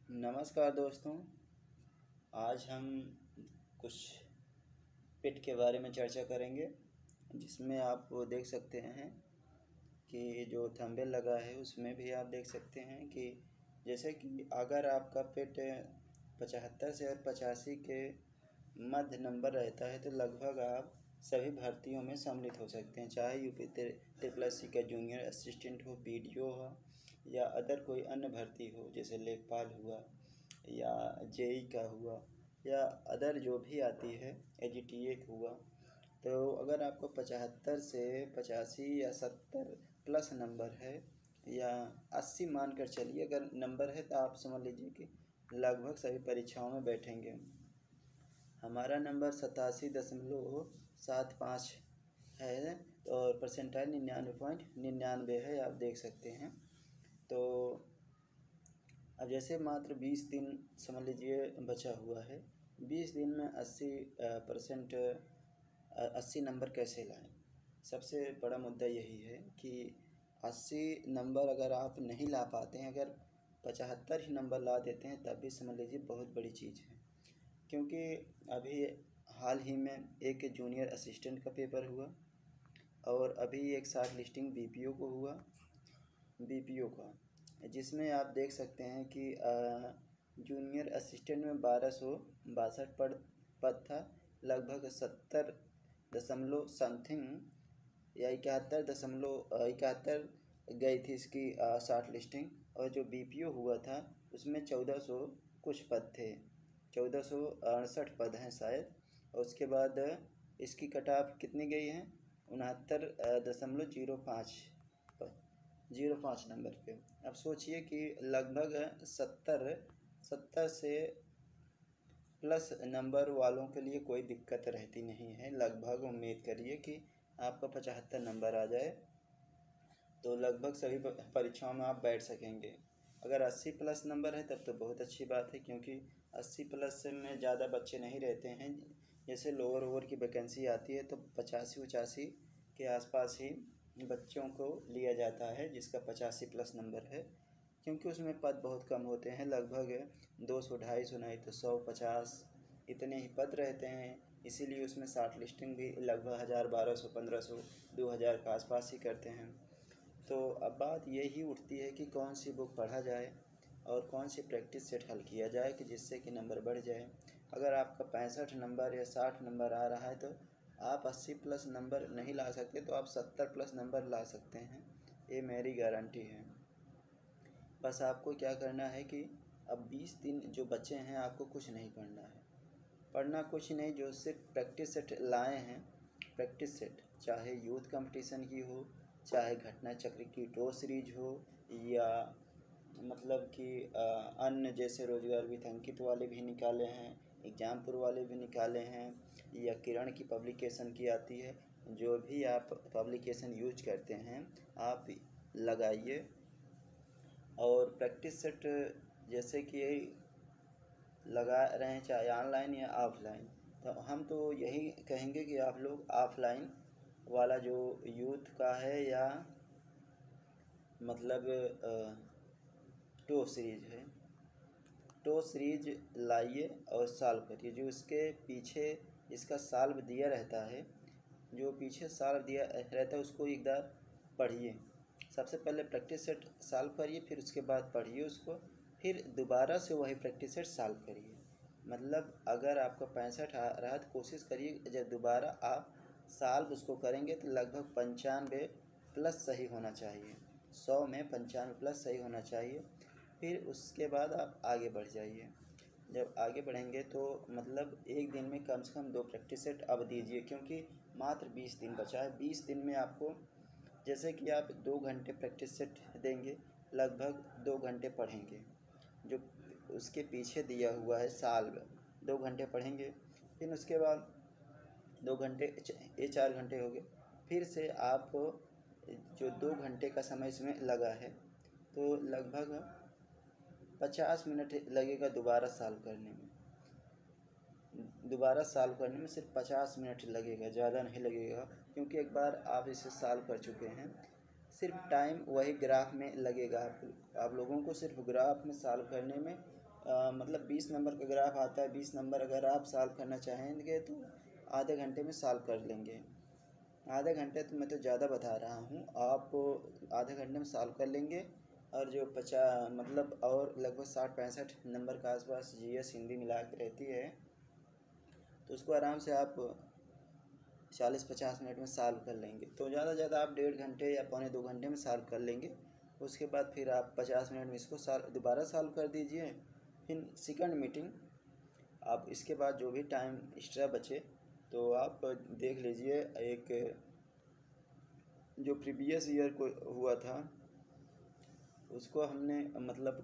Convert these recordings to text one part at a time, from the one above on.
नमस्कार दोस्तों। आज हम कुछ पेट के बारे में चर्चा करेंगे, जिसमें आप देख सकते हैं कि जो थंबनेल लगा है उसमें भी आप देख सकते हैं कि जैसे कि अगर आपका पेट 75 से और 85 के मध्य नंबर रहता है तो लगभग आप सभी भर्तियों में सम्मिलित हो सकते हैं, चाहे यूपी ट्रिपल एस सी का जूनियर असिस्टेंट हो, बीडीओ हो या अदर कोई अन्य भर्ती हो, जैसे लेखपाल हुआ या जेई का हुआ या अदर जो भी आती है, एजीटीए हुआ। तो अगर आपको 75 से 85 या 70 प्लस नंबर है या 80 मान कर चलिए अगर नंबर है, तो आप समझ लीजिए कि लगभग सभी परीक्षाओं में बैठेंगे। हमारा नंबर 87.75 है और परसेंटाइल 99.99 है, आप देख सकते हैं। तो अब जैसे मात्र 20 दिन समझ लीजिए बचा हुआ है, 20 दिन में 80 नंबर कैसे लाएं। सबसे बड़ा मुद्दा यही है कि 80 नंबर अगर आप नहीं ला पाते हैं, अगर 75 ही नंबर ला देते हैं तब भी समझ लीजिए बहुत बड़ी चीज़ है। क्योंकि अभी हाल ही में एक जूनियर असिस्टेंट का पेपर हुआ और अभी एक शॉर्ट लिस्टिंग बीपीओ को हुआ, बीपीओ का, जिसमें आप देख सकते हैं कि जूनियर असिस्टेंट में 1262 पद था। लगभग 70 दशमलव समथिंग या 71 गई थी इसकी शॉर्ट लिस्टिंग। और जो बीपीओ हुआ था उसमें 1400 कुछ पद थे, 1468 पद हैं शायद। और उसके बाद इसकी कट ऑफ कितनी गई है, 69.05 नंबर पे। अब सोचिए कि लगभग 70 से प्लस नंबर वालों के लिए कोई दिक्कत रहती नहीं है। लगभग उम्मीद करिए कि आपका 75 नंबर आ जाए तो लगभग सभी परीक्षाओं में आप बैठ सकेंगे। अगर 80 प्लस नंबर है तब तो बहुत अच्छी बात है, क्योंकि 80 प्लस में ज़्यादा बच्चे नहीं रहते हैं। जैसे लोअर ओवर की वैकेंसी आती है तो 85 के आसपास ही बच्चों को लिया जाता है जिसका 85 प्लस नंबर है, क्योंकि उसमें पद बहुत कम होते हैं। लगभग 200 250 नहीं तो 150 इतने ही पद रहते हैं। इसीलिए उसमें शॉर्ट लिस्टिंग भी लगभग 1000 1200 1500 2000 के आसपास ही करते हैं। तो अब बात यही उठती है कि कौन सी बुक पढ़ा जाए और कौन सी प्रैक्टिस सेट हल किया जाए कि जिससे कि नंबर बढ़ जाए। अगर आपका 65 नंबर या 60 नंबर आ रहा है तो आप 80 प्लस नंबर नहीं ला सकते, तो आप 70 प्लस नंबर ला सकते हैं, ये मेरी गारंटी है। बस आपको क्या करना है कि अब 20 दिन जो बचे हैं आपको कुछ नहीं पढ़ना है, पढ़ना कुछ नहीं, जो सिर्फ प्रैक्टिस सेट लाए हैं, प्रैक्टिस सेट चाहे यूथ कंपटीशन की हो, चाहे घटना चक्र की टो सीरीज हो, या मतलब कि अन्य जैसे रोजगार विथंकित वाले भी निकाले हैं, एग्जामपुर वाले भी निकाले हैं, या किरण की पब्लिकेशन की आती है, जो भी आप पब्लिकेशन यूज करते हैं आप लगाइए। और प्रैक्टिस सेट जैसे कि लगा रहे हैं चाहे ऑनलाइन या ऑफलाइन, तो हम तो यही कहेंगे कि आप लोग ऑफलाइन वाला जो यूथ का है या मतलब टो सीरीज है, टो सीरीज लाइए और सॉल्व करिए। जो इसके पीछे इसका सॉल्व दिया रहता है, जो पीछे सॉल्व दिया रहता है उसको एक बार पढ़िए। सबसे पहले प्रैक्टिस सेट सॉल्व करिए, फिर उसके बाद पढ़िए उसको, फिर दोबारा से वही प्रैक्टिस सेट सॉल्व करिए। मतलब अगर आपका 65 आ रहा है तो कोशिश करिए जब दोबारा आप सॉल्व उसको करेंगे तो लगभग 95 प्लस सही होना चाहिए, 100 में 95 प्लस सही होना चाहिए। फिर उसके बाद आप आगे बढ़ जाइए। जब आगे बढ़ेंगे तो मतलब एक दिन में कम से कम 2 प्रैक्टिस सेट अब दीजिए, क्योंकि मात्र 20 दिन बचा है। 20 दिन में आपको जैसे कि आप 2 घंटे प्रैक्टिस सेट देंगे, लगभग 2 घंटे पढ़ेंगे, जो उसके पीछे दिया हुआ है सॉल्व 2 घंटे पढ़ेंगे, फिर उसके बाद 2 घंटे ये 4 घंटे हो गए। फिर से आप जो 2 घंटे का समय इसमें लगा है तो लगभग 50 मिनट लगेगा दोबारा सॉल्व करने में। दोबारा सॉल्व करने में सिर्फ 50 मिनट लगेगा, ज़्यादा नहीं लगेगा, क्योंकि एक बार आप इसे सॉल्व कर चुके हैं। सिर्फ टाइम वही ग्राफ में लगेगा, आप लोगों को सिर्फ ग्राफ में सॉल्व करने में मतलब 20 नंबर का ग्राफ आता है, 20 नंबर अगर आप सॉल्व करना चाहेंगे तो आधे घंटे में सॉल्व कर लेंगे। आधे घंटे तो मैं तो ज़्यादा बता रहा हूँ, आप आधे घंटे में सॉल्व कर लेंगे। और जो मतलब और लगभग 60-65 नंबर के आसपास जीएस हिंदी मिला के रहती है, तो उसको आराम से आप 40-50 मिनट में सॉल्व कर लेंगे। तो ज़्यादा से ज़्यादा आप 1.5 घंटे या पौने 2 घंटे में सॉल्व कर लेंगे। उसके बाद फिर आप 50 मिनट में इसको दोबारा सॉल्व कर दीजिए। फिर सेकंड मीटिंग आप इसके बाद जो भी टाइम एक्स्ट्रा बचे तो आप देख लीजिए। एक जो प्रीवियस ईयर को हुआ था उसको हमने मतलब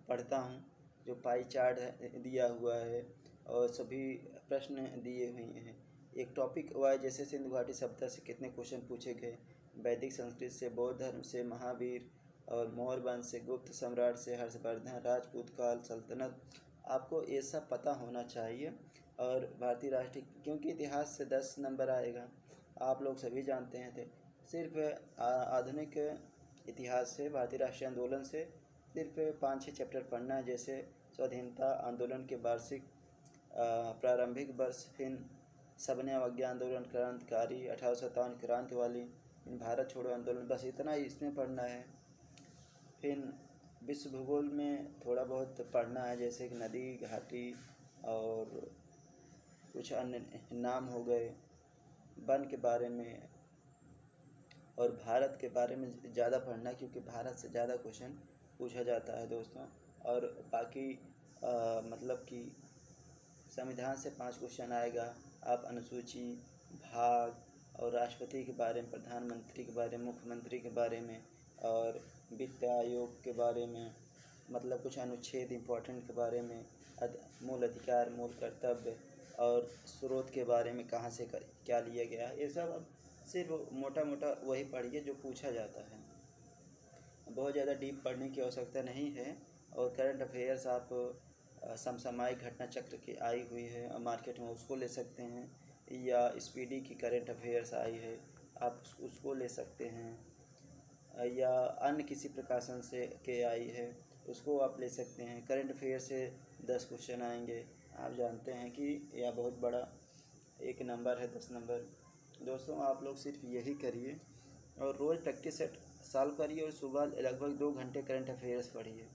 पढ़ता हूँ, जो पाई चार्ट दिया हुआ है और सभी प्रश्न दिए हुए हैं। एक टॉपिक वाइज जैसे सिंधु घाटी सभ्यता से कितने क्वेश्चन पूछे गए, वैदिक संस्कृत से, बौद्ध धर्म से, महावीर और मौर्य वंश से, गुप्त सम्राट से, हर्षवर्धन, राजपूत काल, सल्तनत, आपको ये सब पता होना चाहिए। और भारतीय राष्ट्रीय, क्योंकि इतिहास से 10 नंबर आएगा, आप लोग सभी जानते हैं थे। सिर्फ आधुनिक इतिहास से, भारतीय राष्ट्रीय आंदोलन से सिर्फ 5-6 चैप्टर पढ़ना है, जैसे स्वाधीनता आंदोलन के वार्षिक, प्रारंभिक वर्ष, फिर सबने अवज्ञा आंदोलन, क्रांतिकारी 1857 क्रांति वाली, भारत छोड़ो आंदोलन, बस इतना ही इसमें पढ़ना है। फिर विश्व भूगोल में थोड़ा बहुत पढ़ना है, जैसे कि नदी, घाटी और कुछ अन्य नाम हो गए, वन के बारे में और भारत के बारे में ज़्यादा पढ़ना, क्योंकि भारत से ज़्यादा क्वेश्चन पूछा जाता है दोस्तों। और बाकी मतलब कि संविधान से 5 क्वेश्चन आएगा। आप अनुसूची, भाग और राष्ट्रपति के बारे में, प्रधानमंत्री के बारे में, मुख्यमंत्री के बारे में और वित्त आयोग के बारे में, मतलब कुछ अनुच्छेद इम्पोर्टेंट के बारे में, मूल अधिकार, मूल कर्तव्य और स्रोत के बारे में, कहाँ से क्या लिया गया है, ये सब अब सिर्फ मोटा मोटा वही पढ़िए जो पूछा जाता है। बहुत ज़्यादा डीप पढ़ने की आवश्यकता नहीं है। और करंट अफेयर्स आप समसामयिक घटना चक्र की आई हुई है मार्केट में, उसको ले सकते हैं, या स्पीडी की करंट अफेयर्स आई है, आप उसको ले सकते हैं, या अन्य किसी प्रकाशन से के आई है उसको आप ले सकते हैं। करंट अफेयर से 10 क्वेश्चन आएंगे। आप जानते हैं कि यह बहुत बड़ा एक नंबर है, 10 नंबर। दोस्तों आप लोग सिर्फ यही करिए और रोज़ प्रैक्टिस सेट सॉल्व करिए और सुबह लगभग 2 घंटे करंट अफेयर्स पढ़िए।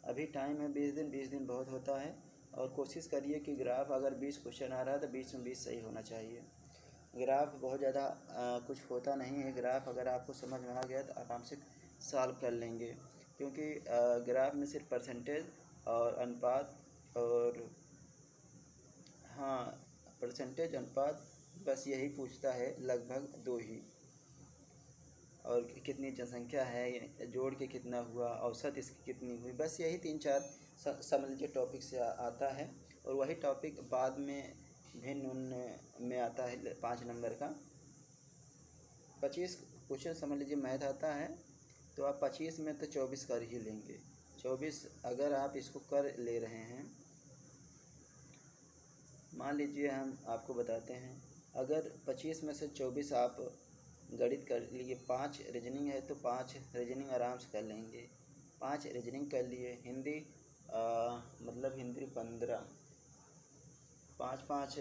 अभी टाइम है 20 दिन बहुत होता है। और कोशिश करिए कि ग्राफ अगर 20 क्वेश्चन आ रहा है तो 20 में 20 सही होना चाहिए। ग्राफ बहुत ज़्यादा कुछ होता नहीं है। ग्राफ अगर आपको समझ में आ गया तो आराम से सॉल्व कर लेंगे, क्योंकि ग्राफ में सिर्फ परसेंटेज और अनुपात और परसेंटेज, अनुपात, बस यही पूछता है, लगभग 2 ही। और कितनी जनसंख्या है, जोड़ के कितना हुआ, औसत इसकी कितनी हुई, बस यही 3-4 समझ लीजिए टॉपिक से आता है। और वही टॉपिक बाद में भिन्न उन्न में आता है 5 नंबर का। 25 क्वेश्चन समझ लीजिए मैथ आता है, तो आप 25 में तो 24 कर ही लेंगे। 24 अगर आप इसको कर ले रहे हैं, मान लीजिए हम आपको बताते हैं, अगर 25 में से 24 आप गणित कर लिए, 5 रीजनिंग है तो 5 रीजनिंग आराम से कर लेंगे। 5 रीजनिंग कर लिए। हिंदी मतलब हिंदी 15, 5-5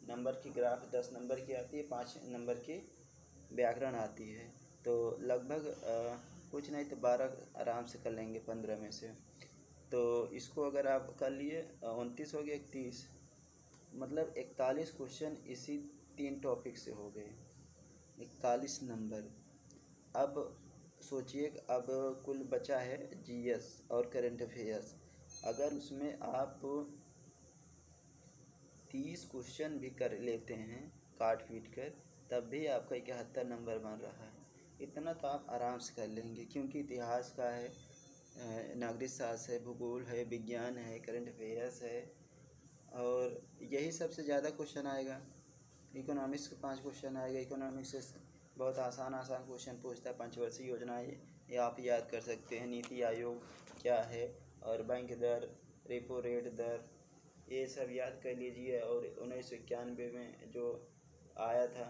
नंबर की ग्राफ 10 नंबर की आती है, 5 नंबर की व्याकरण आती है, तो लगभग कुछ नहीं तो 12 आराम से कर लेंगे 15 में से। तो इसको अगर आप कर लिए 29 हो गए, 31, मतलब 41 क्वेश्चन इसी 3 टॉपिक से हो गए, 41 नंबर। अब सोचिए अब कुल बचा है जीएस और करंट अफेयर्स। अगर उसमें आप 30 क्वेश्चन भी कर लेते हैं काट पीट कर, तब भी आपका 71 नंबर बन रहा है। इतना तो आप आराम से कर लेंगे, क्योंकि इतिहास का है, नागरिक शास्त्र है, भूगोल है, विज्ञान है, करंट अफेयर्स है, और यही सबसे ज़्यादा क्वेश्चन आएगा। इकोनॉमिक्स के 5 क्वेश्चन आएगा। इकोनॉमिक्स से बहुत आसान क्वेश्चन पूछता है। पंचवर्षीय योजनाएं ये आप याद कर सकते हैं, नीति आयोग क्या है, और बैंक दर, रेपो रेट दर, ये सब याद कर लीजिए। और 1991 में जो आया था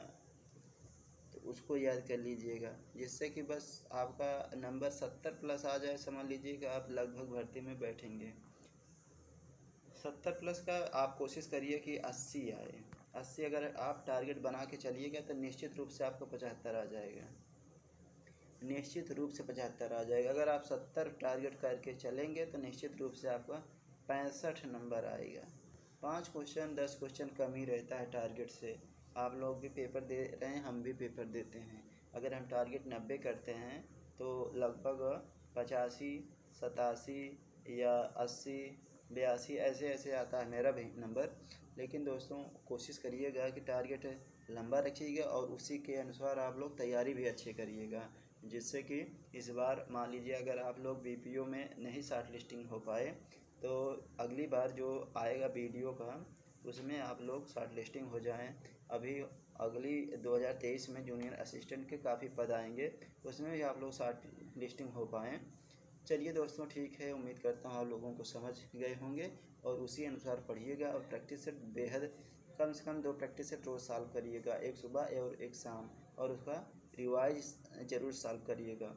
तो उसको याद कर लीजिएगा, जिससे कि बस आपका नंबर 70 प्लस आ जाए, समझ लीजिए कि आप लगभग भर्ती में बैठेंगे। 70 प्लस का आप कोशिश करिए कि 80 आए। 80 अगर आप टारगेट बना के चलिएगा तो निश्चित रूप से आपको 75 आ जाएगा, निश्चित रूप से 75 आ जाएगा। अगर आप 70 टारगेट करके चलेंगे तो निश्चित रूप से आपका 65 नंबर आएगा। 5 क्वेश्चन 10 क्वेश्चन कम ही रहता है टारगेट से। आप लोग भी पेपर दे रहे हैं, हम भी पेपर देते हैं। अगर हम टारगेट 90 करते हैं तो लगभग 85 87 या 80 82 ऐसे ऐसे आता है मेरा भी नंबर। लेकिन दोस्तों कोशिश करिएगा कि टारगेट लंबा रखिएगा और उसी के अनुसार आप लोग तैयारी भी अच्छी करिएगा, जिससे कि इस बार मान लीजिए अगर आप लोग बीपीओ में नहीं शॉर्ट लिस्टिंग हो पाए तो अगली बार जो आएगा वीडियो का उसमें आप लोग शॉर्ट लिस्टिंग हो जाएं। अभी अगली 2023 में जूनियर असिस्टेंट के काफ़ी पद आएंगे, उसमें भी आप लोग शॉर्ट लिस्टिंग हो पाएँ। चलिए दोस्तों ठीक है, उम्मीद करता हूँ आप लोगों को समझ गए होंगे और उसी अनुसार पढ़िएगा और प्रैक्टिस सेट बेहद कम से कम 2 प्रैक्टिस सेट रोज़ सॉल्व करिएगा, एक सुबह और एक शाम, और उसका रिवाइज ज़रूर सॉल्व करिएगा।